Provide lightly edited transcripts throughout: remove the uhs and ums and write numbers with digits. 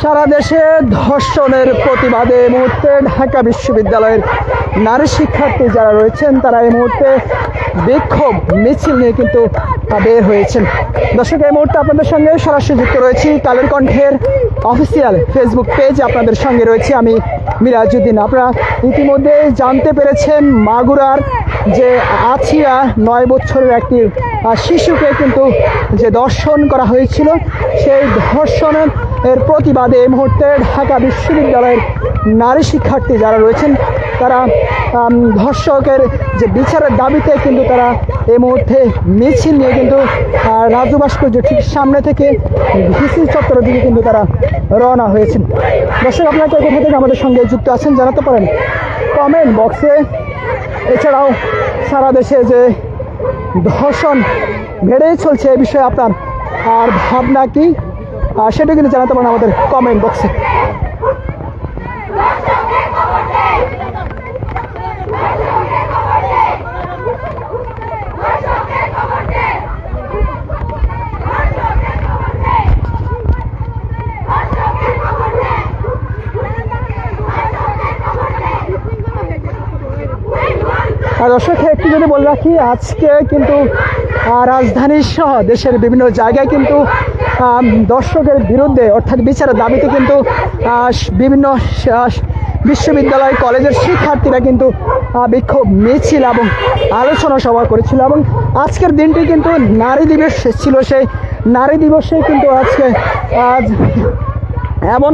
সারা দেশে ধর্ষণের প্রতিবাদে এই মুহূর্তে ঢাকা বিশ্ববিদ্যালয়ের নারী শিক্ষার্থী যারা রয়েছেন তারা এই মুহূর্তে বিক্ষোভ মিছিল নিয়ে কিন্তু বের হয়েছেন। দর্শক, এই মুহূর্তে আপনাদের সঙ্গে সরাসরি যুক্ত রয়েছি কালের কণ্ঠের অফিসিয়াল ফেসবুক পেজ। আপনাদের সঙ্গে রয়েছে আমি মিরাজউদ্দিন। আপনারা ইতিমধ্যে জানতে পেরেছেন মাগুরার যে আছিয়া 9 বছরের একটি শিশুকে কিন্তু যে ধর্ষণ করা হয়েছিল, সেই ধর্ষণের প্রতিবাদে এই মুহূর্তে ঢাকা বিশ্ববিদ্যালয়ের নারী শিক্ষার্থী যারা রয়েছেন তারা ধর্ষকের যে বিচারের দাবিতে কিন্তু তারা এই মুহূর্তে মিছিল নিয়ে কিন্তু রাজু ভাস্কর্য ঠিক সামনে থেকে ভিসি চত্বরের দিকে কিন্তু তারা রওনা হয়েছেন। দর্শক, আপনারা কোথা থেকে আমাদের সঙ্গে যুক্ত আছেন জানাতে পারেন কমেন্ট বক্সে। এছাড়াও সারা দেশে যে ধর্ষণ বেড়েই চলছে এ বিষয়ে আপনার আর ভাবনা কি সেটা কিন্তু জানাতে পারেন আমাদের কমেন্ট বক্সে। দর্শক, একটু যদি বলে রাখি, আজকে কিন্তু রাজধানীর সহ দেশের বিভিন্ন জায়গায় কিন্তু দর্শকের বিরুদ্ধে অর্থাৎ বিচারের দাবিতে কিন্তু বিভিন্ন বিশ্ববিদ্যালয় কলেজের শিক্ষার্থীরা কিন্তু বিক্ষোভ মিছিল এবং আলোচনা সভা করেছিল। এবং আজকের দিনটি কিন্তু নারী দিবস ছিল। সেই নারী দিবসে কিন্তু আজকে এমন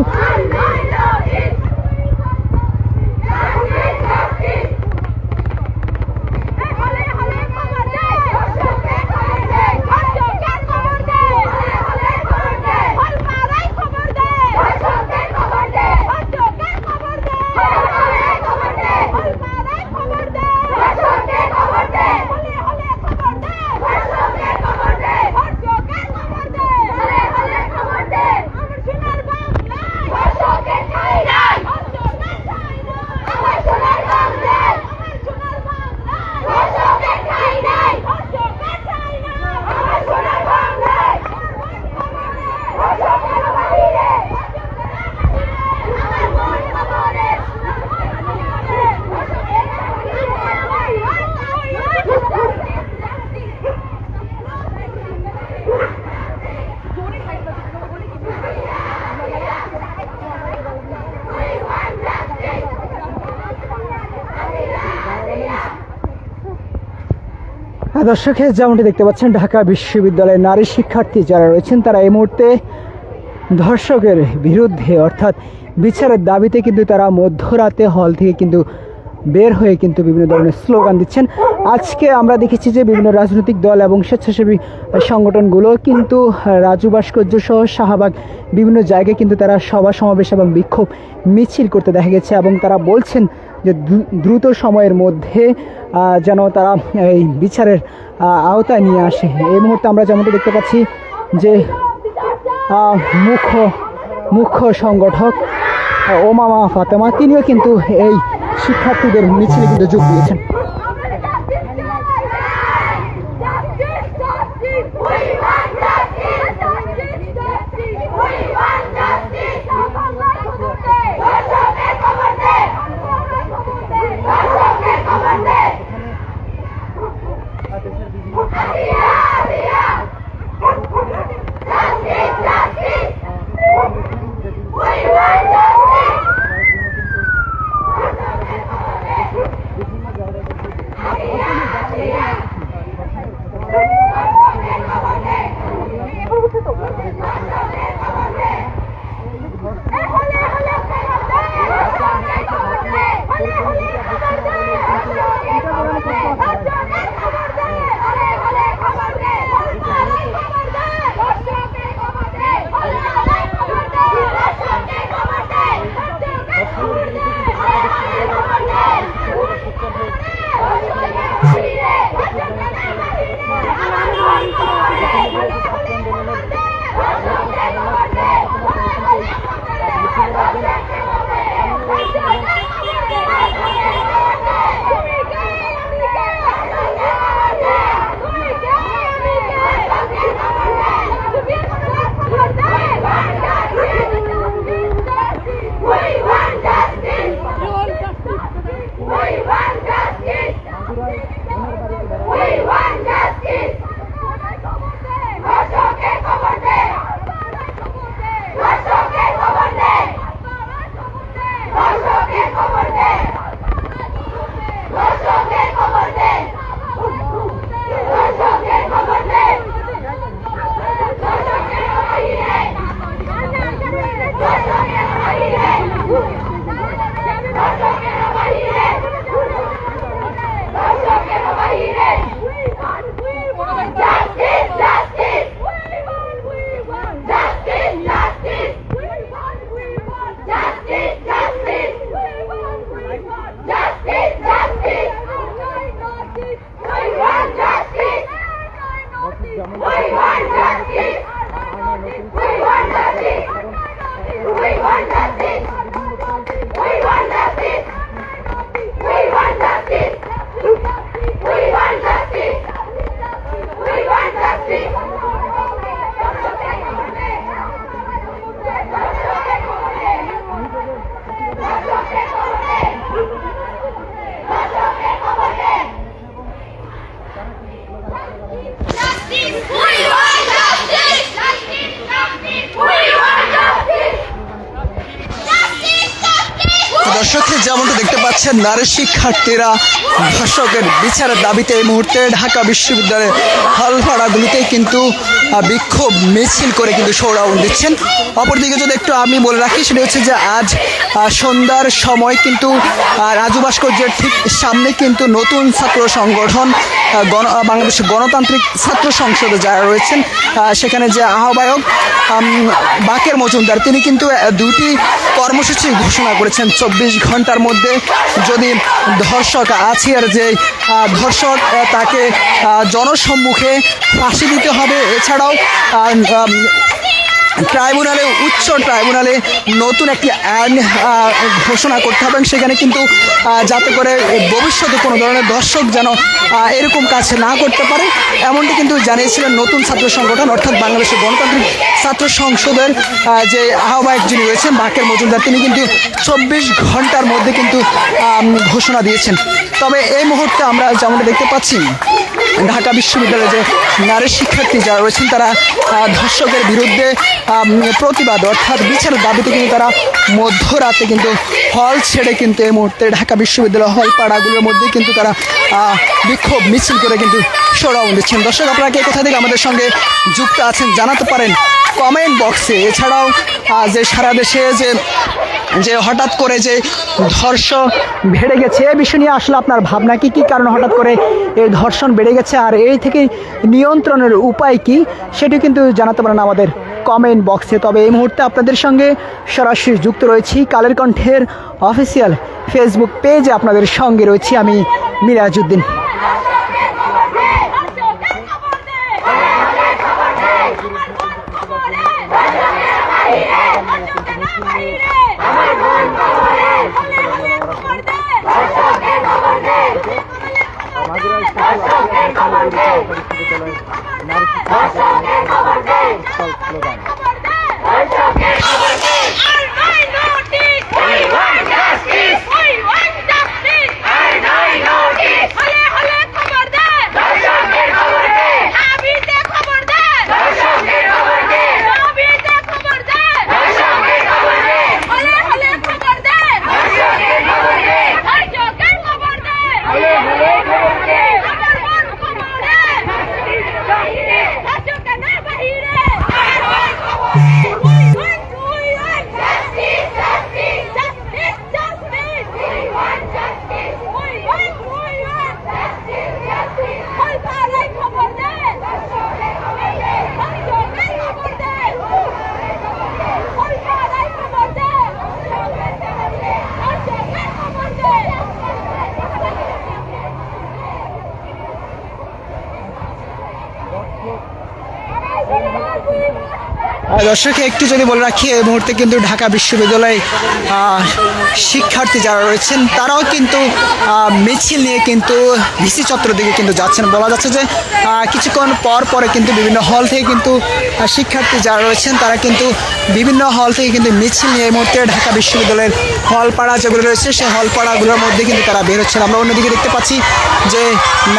দর্শক, যেমনটি দেখতে পাচ্ছেন ঢাকা বিশ্ববিদ্যালয়ের নারী শিক্ষার্থী যারা রয়েছেন তারা এই মুহূর্তে ধর্ষকের বিরুদ্ধে অর্থাৎ বিচারের দাবিতে কিন্তু তারা মধ্যরাতে হল থেকে কিন্তু বের হয়ে কিন্তু বিভিন্ন ধরনের স্লোগান দিচ্ছেন। আজকে আমরা দেখেছি যে বিভিন্ন রাজনৈতিক দল এবং স্বেচ্ছাসেবী সংগঠনগুলো কিন্তু রাজু ভাস্কর্য সহ শাহবাগ বিভিন্ন জায়গায় কিন্তু তারা সভা সমাবেশ এবং বিক্ষোভ মিছিল করতে দেখা গেছে এবং তারা বলছেন যে দ্রুত সময়ের মধ্যে যেন তারা এই বিচারের আওতায় নিয়ে আসে। এই মুহূর্তে আমরা যেমনটি দেখতে পাচ্ছি যে মুখ্য সংগঠক ওমামা ফাতেমা তিনিও কিন্তু এই শিক্ষার্থীদের মিছিলে কিন্তু যোগ দিয়েছেন। দর্শককে যেমনটা দেখতে পাচ্ছেন, নারী শিক্ষার্থীরা ধর্ষকের বিচারের দাবিতে এই মুহূর্তে ঢাকা বিশ্ববিদ্যালয়ের হলপাড়াগুলিতে কিন্তু বিক্ষোভ মিছিল করে কিন্তু শোডাউন দিচ্ছেন। অপরদিকে যদি একটু আমি বলে রাখি, সেটা হচ্ছে যে আজ সন্ধ্যার সময় কিন্তু রাজু ভাস্কর্যের ঠিক সামনে কিন্তু নতুন ছাত্র সংগঠন বাংলাদেশের গণতান্ত্রিক ছাত্র সংসদে যারা রয়েছেন সেখানে যে আহ্বায়ক বাকের মজুমদার, তিনি কিন্তু দুটি কর্মসূচি ঘোষণা করেছেন। 24 ঘন্টার মধ্যে যদি ধর্ষক আছিয়ার যে ধর্ষক তাকে জনসম্মুখে ফাঁসি দিতে হবে। এছাড়াও ট্রাইব্যুনালে উচ্চ ট্রাইব্যুনালে নতুন একটি আইন ঘোষণা করতে হবে, সেখানে কিন্তু যাতে করে ভবিষ্যতে কোনো ধরনের দর্শক যেন এরকম কাজ না করতে পারে, এমনটি কিন্তু জানিয়েছিলেন নতুন ছাত্র সংগঠন অর্থাৎ বাংলাদেশের গণতান্ত্রিক ছাত্র সংসদের যে আহ্বায়ক যিনি রয়েছেন বাকের মজুমদার, তিনি কিন্তু 24 ঘন্টার মধ্যে কিন্তু ঘোষণা দিয়েছেন। তবে এই মুহূর্তে আমরা যেমনটা দেখতে পাচ্ছি, ঢাকা বিশ্ববিদ্যালয়ে যে নারী শিক্ষার্থী যারা রয়েছেন তারা ধর্ষকের বিরুদ্ধে প্রতিবাদ অর্থাৎ বিচারের দাবিতে কিন্তু তারা মধ্যরাতে কিন্তু হল ছেড়ে কিন্তু এই মুহূর্তে ঢাকা বিশ্ববিদ্যালয় হল পাড়াগুলোর মধ্যে কিন্তু তারা বিক্ষোভ মিছিল করে কিন্তু শোডাউন দিচ্ছেন। দর্শক, আপনারা কে কোথা থেকে আমাদের সঙ্গে যুক্ত আছেন জানাতে পারেন কমেন্ট বক্সে। এছাড়াও যে সারা দেশে যে হঠাৎ করে যে ধর্ষণ বেড়ে গেছে, এই বিষয় নিয়ে আসলে আপনার ভাবনা কি, কী কারণে হঠাৎ করে এই ধর্ষণ বেড়ে গেছে আর এই থেকে নিয়ন্ত্রণের উপায় কি, সেটি কিন্তু জানাতে পারেন আমাদের কমেন্ট বক্সে। তবে এই মুহূর্তে আপনাদের সঙ্গে সরাসরি যুক্ত রয়েছি কালের কণ্ঠের অফিসিয়াল ফেসবুক পেজে, আপনাদের সঙ্গে রয়েছি আমি মিরাজউদ্দিন। দর্শক, একটু যদি বলে রাখি, এই মুহূর্তে কিন্তু ঢাকা বিশ্ববিদ্যালয়ে শিক্ষার্থী যারা রয়েছেন তারাও কিন্তু মিছিল নিয়ে কিন্তু ভিসি চত্বর দিকে কিন্তু যাচ্ছেন। বলা যাচ্ছে যে কিছুক্ষণ পরে কিন্তু বিভিন্ন হল থেকে কিন্তু শিক্ষার্থী যারা রয়েছেন তারা কিন্তু বিভিন্ন হল থেকে কিন্তু মিছিল নিয়ে এই মুহূর্তে ঢাকা বিশ্ববিদ্যালয়ের হলপাড়া যেগুলো রয়েছে সেই হলপাড়াগুলোর মধ্যে কিন্তু তারা বের হচ্ছেন। আমরা অন্যদিকে দেখতে পাচ্ছি যে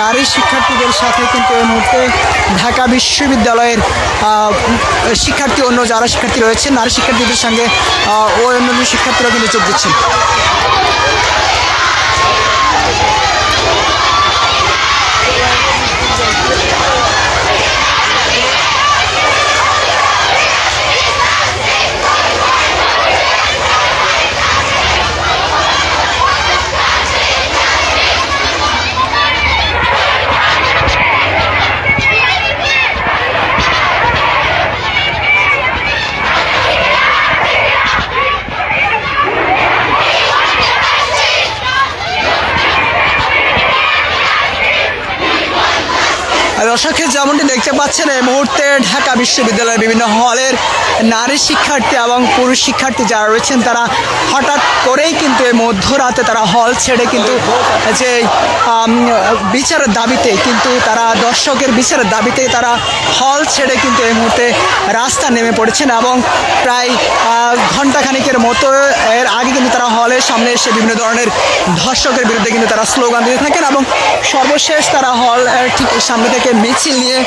নারী শিক্ষার্থীদের সাথে কিন্তু এই মুহূর্তে ঢাকা বিশ্ববিদ্যালয়ের শিক্ষার্থী অন্য যারা শিক্ষার্থী রয়েছেন নারী শিক্ষার্থীদের সঙ্গে অন্যান্য শিক্ষার্থীরা কিন্তু যোগ দিচ্ছেন। দর্শকের যেমনটি দেখতে পাচ্ছেন, এই মুহূর্তে ঢাকা বিশ্ববিদ্যালয়ের বিভিন্ন হলের নারী শিক্ষার্থী এবং পুরুষ শিক্ষার্থী যারা রয়েছেন তারা হঠাৎ করেই কিন্তু এই মধ্যরাতে তারা হল ছেড়ে কিন্তু যে বিচারের দাবিতে কিন্তু তারা দর্শকের বিচারের দাবিতে তারা হল ছেড়ে কিন্তু এই মুহূর্তে রাস্তা নেমে পড়েছেন এবং প্রায় ঘণ্টাখানিকের মতো এর আগে কিন্তু তারা হলের সামনে এসে বিভিন্ন ধরনের ধর্ষকের বিরুদ্ধে কিন্তু তারা স্লোগান দিতে থাকেন এবং সর্বশেষ তারা হল ঠিক সামনে থেকে মিছিল নিয়ে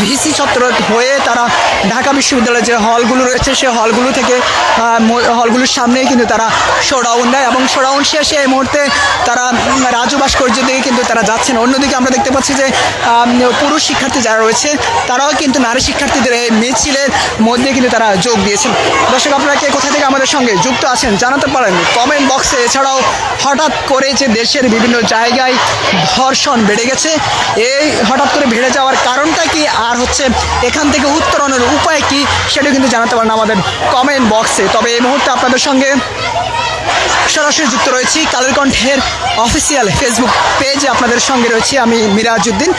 ভিসি চত্বর হয়ে তারা ঢাকা বিশ্ববিদ্যালয়ের যে হলগুলো রয়েছে সেই হলগুলো থেকে হলগুলোর সামনেই কিন্তু তারা শোডাউন দেয় এবং শোডাউন শেষে এই মুহূর্তে তারা রাজু ভাস্কর্যের দিকে কিন্তু তারা যাচ্ছেন। অন্যদিকে আমরা দেখতে পাচ্ছি যে পুরুষ শিক্ষার্থী যারা রয়েছে তারাও কিন্তু নারী শিক্ষার্থীদের এই মিছিলের মধ্যে কিন্তু তারা যোগ দিয়েছেন। দর্শক, আপনারা কে কোথা থেকে আমাদের সঙ্গে যুক্ত আছেন জানাতে পারেন কমেন্ট বক্সে। এছাড়াও হঠাৎ করে যে দেশের বিভিন্ন জায়গায় ধর্ষণ বেড়ে গেছে, এই হঠাৎ করে বেড়ে যাওয়ার কারণটা কি, আর হচ্ছে এখান থেকে উত্তরণের উপায় কি, সেটা কিন্তু জানাতে পারেন আমাদের কমেন্ট বক্সে। তবে এই মুহূর্তে আপনাদের সঙ্গে সরাসরি যুক্ত রয়েছি কালের কণ্ঠের অফিসিয়াল ফেসবুক পেজে। আপনাদের সঙ্গে রয়েছি আমি মিরাজউদ্দিন।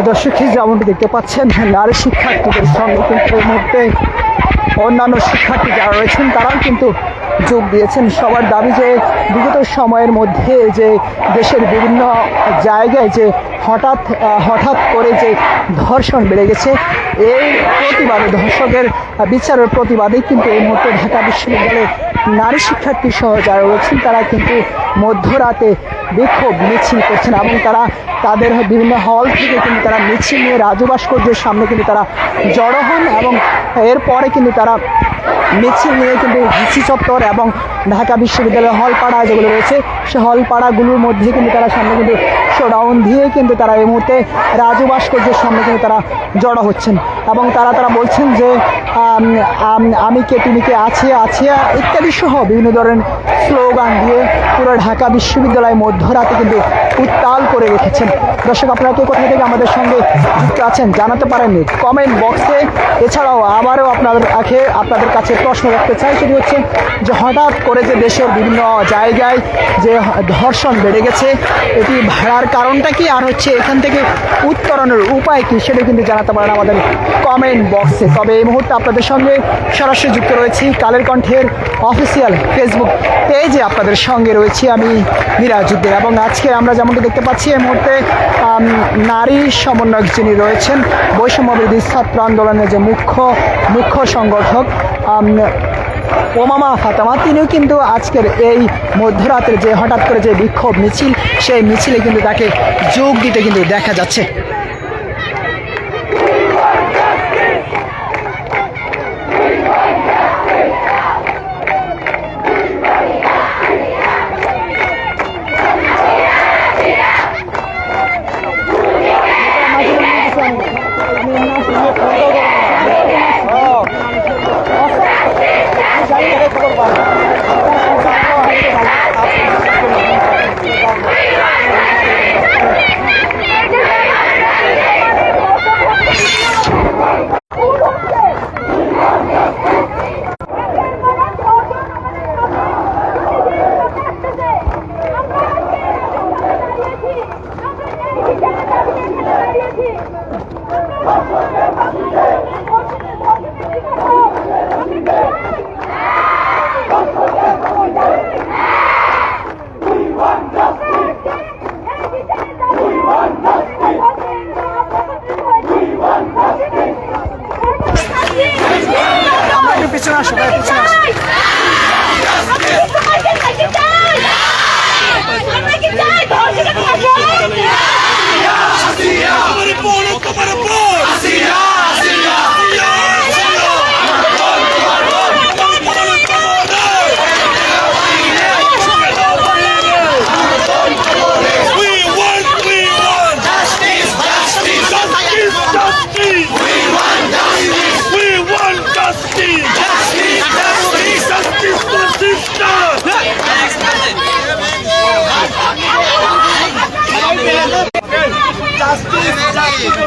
দর্শক, যেমনটি দেখতে পাচ্ছেন নারী শিক্ষার্থীদের সঙ্গে কিন্তু এই মুহূর্তে অন্যান্য শিক্ষার্থী যারা রয়েছেন তারাও কিন্তু যোগ দিয়েছেন। সবার দাবি যে বিগত সময়ের মধ্যে যে দেশের বিভিন্ন জায়গায় যে হঠাৎ করে যে ধর্ষণ বেড়ে গেছে, এই প্রতিবাদে ধর্ষকের বিচারের প্রতিবাদেই কিন্তু এই মুহূর্তে ঢাকা বিশ্ববিদ্যালয়ের নারী শিক্ষার্থী সহ যারা রয়েছেন তারা কিন্তু মধ্যরাতে বিক্ষোভ মিছিল করছেন এবং তারা তাদের বিভিন্ন হল থেকে কিন্তু তারা মিছিল নিয়ে রাজু ভাস্কর্যের সামনে কিন্তু তারা জড়ো হন এবং এরপরে কিন্তু তারা মিছিল নিয়ে কিন্তু ভিসি চত্বর এবং ঢাকা বিশ্ববিদ্যালয়ের হলপাড়া যেগুলো রয়েছে সে হলপাড়াগুলোর মধ্যে কিন্তু তারা সামনে কিন্তু শোডাউন দিয়ে কিন্তু তারা এই মুহূর্তে রাজু ভাস্কর্যের সামনে কিন্তু তারা জড়ো হচ্ছেন এবং তারা বলছেন যে আমি কে তুমি কে আছিয়া আছিয়া ইত্যাদি সহ বিভিন্ন ধরনের স্লোগান দিয়ে পুরো ঢাকা বিশ্ববিদ্যালয় মধ্যরাতে কিন্তু উত্তাল করে রেখেছেন। দর্শক, আপনারা কে কোথা থেকে আমাদের সঙ্গে যুক্ত আছেন জানাতে পারেননি কমেন্ট বক্সে। এছাড়াও আবারও আপনাদের কাছে প্রশ্ন রাখতে চাই, সেটি হচ্ছে যে হঠাৎ করে যে দেশের বিভিন্ন জায়গায় যে ধর্ষণ বেড়ে গেছে, এটি ভাড়ার কারণটা কি, আর হচ্ছে এখান থেকে উত্তরণের উপায় কি, সেটা কিন্তু জানাতে পারেন আমাদের কমেন্ট বক্সে। তবে এই মুহূর্তে আপনাদের সঙ্গে সরাসরি যুক্ত রয়েছি কালের কণ্ঠের অফিসিয়াল ফেসবুক পেজে। আপনাদের সঙ্গে রয়েছি আমি মিরাজউদ্দিন এবং আজকে আমরা যেমনটি দেখতে পাচ্ছি এই মুহূর্তে নারী সমন্বয়ক যিনি রয়েছেন বৈষম্যবিরোধী ছাত্র আন্দোলনের যে মুখ্য সংগঠক ওমামা ফাতেমা, তিনিও কিন্তু আজকের এই মধ্যরাতের যে হঠাৎ করে যে বিক্ষোভ মিছিল, সেই মিছিলে কিন্তু তাকে যোগ দিতে কিন্তু দেখা যাচ্ছে। আমরা একটু পিছনে আসো ভাই, পিছনে আসো। Justice!